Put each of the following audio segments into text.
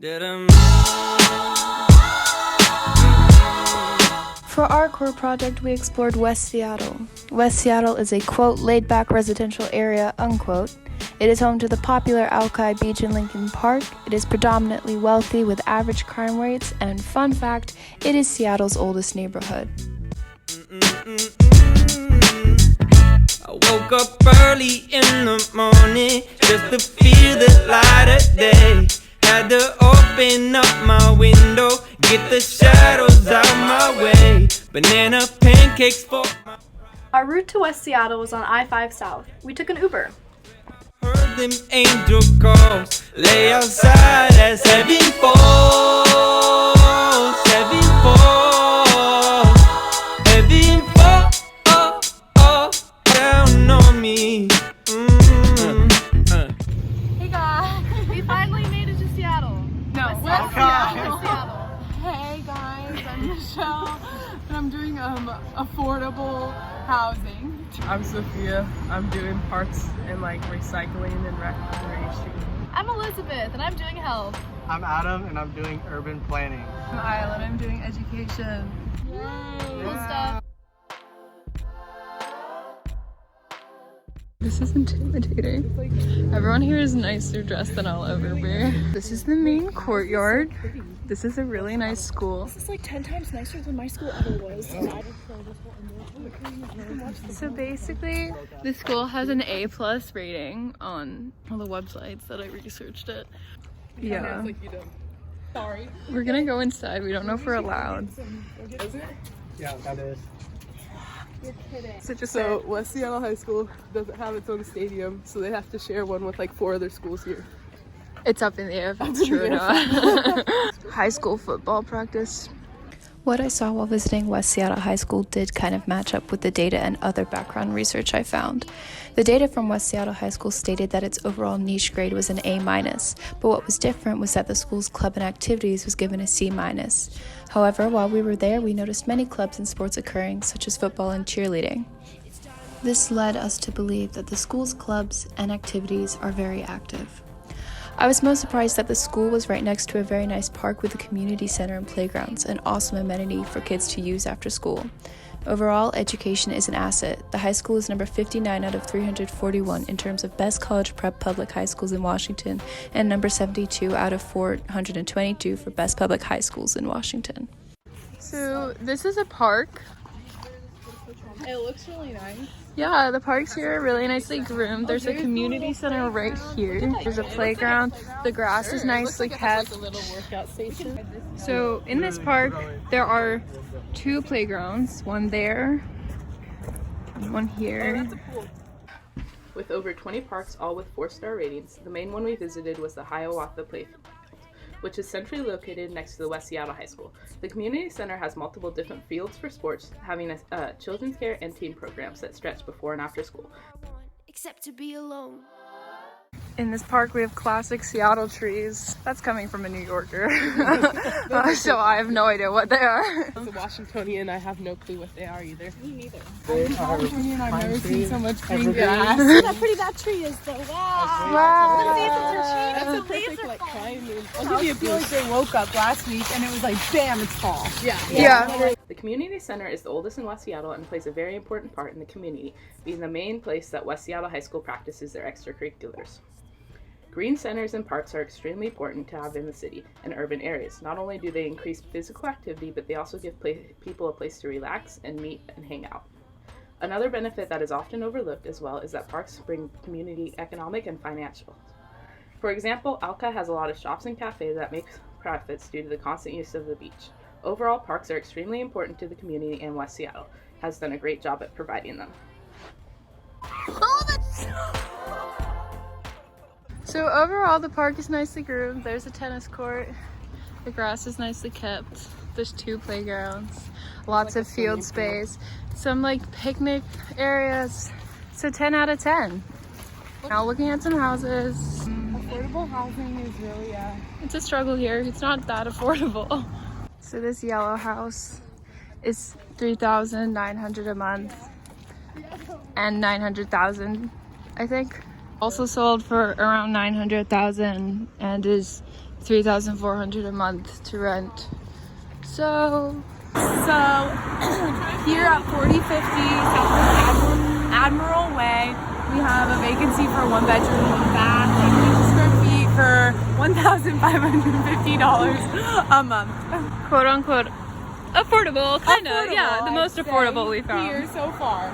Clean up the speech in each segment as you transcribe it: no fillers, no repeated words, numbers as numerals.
For our core project, we explored West Seattle. West Seattle is a, quote, laid-back residential area, unquote. It is home to the popular Alki Beach and Lincoln Park. It is predominantly wealthy with average crime rates, and fun fact, it is Seattle's oldest neighborhood. I woke up early in the morning just to feel the light of day. Had to open up my window, get the shadows out my way. Banana pancakes for my... Our route to West Seattle was on I-5 South. We took an Uber. Heard them angel calls, lay outside as heaven falls, heaven falls, heaven falls down on me. Hey guys, we finally made it to Seattle. No, West Seattle. Hey guys, I'm Michelle, and I'm doing affordable housing. I'm Sophia. I'm doing parks and like recycling and recreation. I'm Elizabeth, and I'm doing health. I'm Adam, and I'm doing urban planning. I'm Isla, I'm doing education. Cool stuff. This is intimidating. Everyone here is nicer dressed than I'll ever be. This is the main courtyard. This is a really nice school. This is like 10 times nicer than my school ever was. So basically, the school has an A+ rating on all the websites that I researched it. Yeah. Sorry. We're gonna go inside. We don't know if we're allowed. Is it? Yeah, that is. You're kidding. So West Seattle High School doesn't have its own stadium, so they have to share one with like 4 other schools here. It's up in the air if it's true or not. High school football practice. What I saw while visiting West Seattle High School did kind of match up with the data and other background research I found. The data from West Seattle High School stated that its overall niche grade was an A-, but what was different was that the school's club and activities was given a C-. However, while we were there, we noticed many clubs and sports occurring, such as football and cheerleading. This led us to believe that the school's clubs and activities are very active. I was most surprised that the school was right next to a very nice park with a community center and playgrounds, an awesome amenity for kids to use after school. Overall, education is an asset. The high school is number 59 out of 341 in terms of best college prep public high schools in Washington, and number 72 out of 422 for best public high schools in Washington. So this is a park. It looks really nice. Yeah, the parks here are really nicely groomed. There's a community center right here. There's a playground. The grass is nicely kept. So in this park, there are 2 playgrounds, one there and one here. With over 20 parks, all with 4-star ratings, the main one we visited was the Hiawatha Playfield, which is centrally located next to the West Seattle High School. The community center has multiple different fields for sports, having a children's care and teen programs that stretch before and after school. Except to be alone. In this park, we have classic Seattle trees. That's coming from a New Yorker. So I have no idea what they are. As a Washingtonian, I have no clue what they are either. Me neither. Washingtonian, I've never seen so much green Look grass. how pretty that tree is though. Wow. Wow. That's a perfect like climbing. I feel like they woke up last week and it was like, bam, it's fall. Yeah. The community center is the oldest in West Seattle and plays a very important part in the community, being the main place that West Seattle High School practices their extracurriculars. Green centers and parks are extremely important to have in the city and urban areas. Not only do they increase physical activity, but they also give people a place to relax and meet and hang out. Another benefit that is often overlooked as well is that parks bring community economic and financial. For example, Alki has a lot of shops and cafes that make profits due to the constant use of the beach. Overall, parks are extremely important to the community, and West Seattle has done a great job at providing them. So overall, the park is nicely groomed. There's a tennis court. The grass is nicely kept. There's 2 playgrounds, lots of field space, some like picnic areas. So 10 out of 10. Now looking at some houses. Affordable housing is really It's a struggle here. It's not that affordable. So this yellow house is $3,900 a month and $900,000, I think. Also sold for around $900,000 and is $3,400 a month to rent. So Here at 4050 Southwest Admiral Way, we have a vacancy for a 1-bedroom, 1-bath, 50 square feet for $1,550 a month. quote unquote affordable, kinda. Yeah, the most affordable we found. Here so far.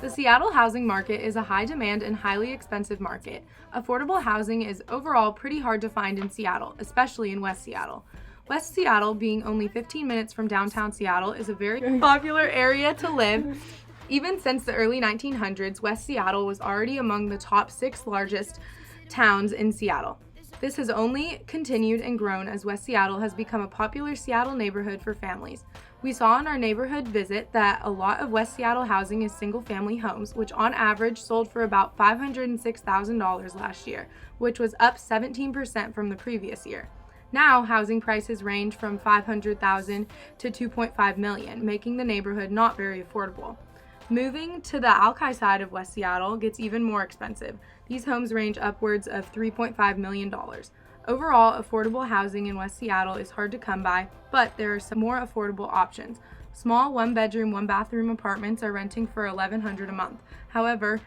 The Seattle housing market is a high demand and highly expensive market. Affordable housing is overall pretty hard to find in Seattle, especially in West Seattle. West Seattle, being only 15 minutes from downtown Seattle, is a very popular area to live. Even since the early 1900s, West Seattle was already among the top 6 largest towns in Seattle. This has only continued and grown as West Seattle has become a popular Seattle neighborhood for families. We saw in our neighborhood visit that a lot of West Seattle housing is single-family homes, which on average sold for about $506,000 last year, which was up 17% from the previous year. Now, housing prices range from $500,000 to $2.5 million, making the neighborhood not very affordable. Moving to the Alki side of West Seattle gets even more expensive. These homes range upwards of $3.5 million. Overall, affordable housing in West Seattle is hard to come by, but there are some more affordable options. Small 1-bedroom, 1-bathroom apartments are renting for $1,100 a month. However,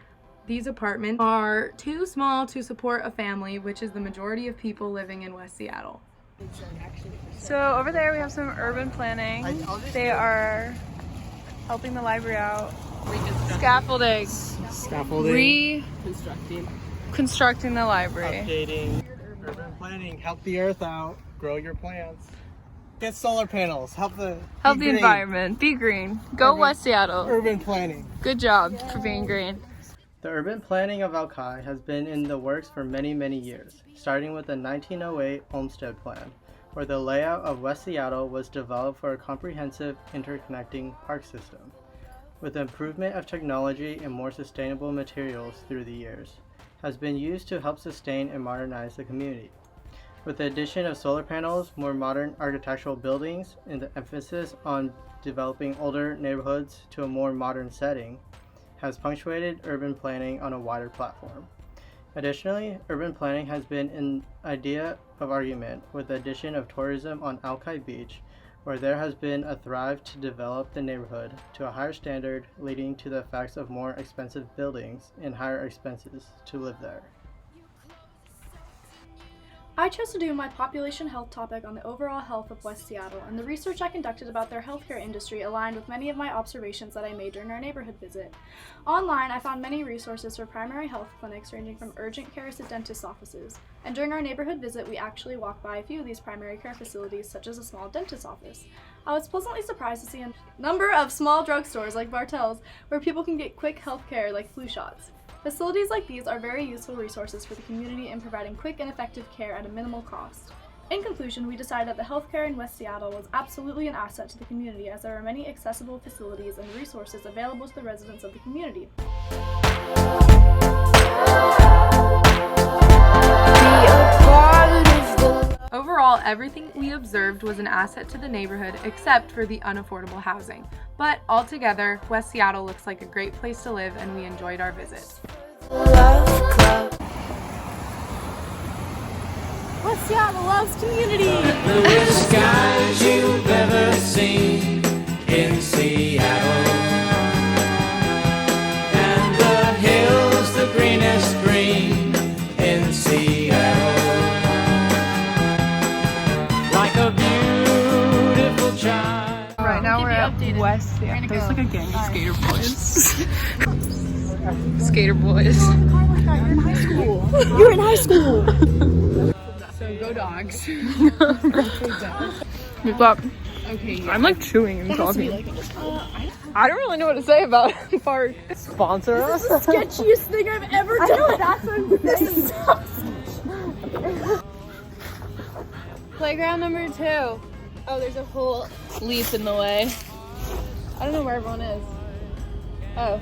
these apartments are too small to support a family, which is the majority of people living in West Seattle. So over there we have some urban planning. They are helping the library out. Scaffolding. Reconstructing the library. Updating. Urban planning. Help the earth out. Grow your plants. Get solar panels. Help the environment. Be green. Go West Seattle. Urban planning. Good job for being green. The urban planning of Alki has been in the works for many, many years, starting with the 1908 Olmsted Plan, where the layout of West Seattle was developed for a comprehensive interconnecting park system, with the improvement of technology and more sustainable materials through the years, has been used to help sustain and modernize the community. With the addition of solar panels, more modern architectural buildings, and the emphasis on developing older neighborhoods to a more modern setting, has punctuated urban planning on a wider platform. Additionally, urban planning has been an idea of argument with the addition of tourism on Alki Beach, where there has been a thrive to develop the neighborhood to a higher standard, leading to the effects of more expensive buildings and higher expenses to live there. I chose to do my population health topic on the overall health of West Seattle, and the research I conducted about their healthcare industry aligned with many of my observations that I made during our neighborhood visit. Online, I found many resources for primary health clinics ranging from urgent care to dentist offices, and during our neighborhood visit, we actually walked by a few of these primary care facilities, such as a small dentist office. I was pleasantly surprised to see a number of small drugstores like Bartell's, where people can get quick health care like flu shots. Facilities like these are very useful resources for the community in providing quick and effective care at a minimal cost. In conclusion, we decided that the healthcare in West Seattle was absolutely an asset to the community, as there are many accessible facilities and resources available to the residents of the community. Overall, everything we observed was an asset to the neighborhood except for the unaffordable housing. But altogether, West Seattle looks like a great place to live and we enjoyed our visit. West Seattle loves community! The bluest skies you've ever seen in Seattle, and the hills the greenest green in Seattle, like a beautiful child. Right now we're at West Seattle. There's like a gang of skater boys. Skater boys. You're in high school! So go dogs. We've got, Okay. I'm like chewing and talking. I don't really know what to say about the park. Sponsor us. Sketchiest thing I've ever done! That's what Playground number 2. Oh, there's a whole leaf in the way. I don't know where everyone is. Oh.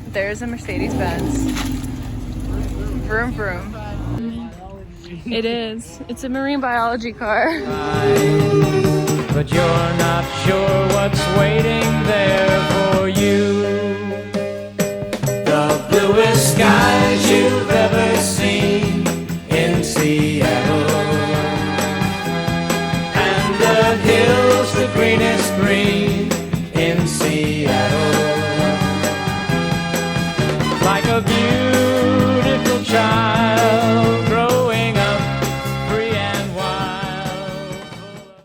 There's a Mercedes-Benz. Vroom vroom. It is. It's a marine biology car. But you're not sure what's waiting there for you. The bluest skies you've ever seen in Seattle. Chestnut Hill's the greenest green in Seattle.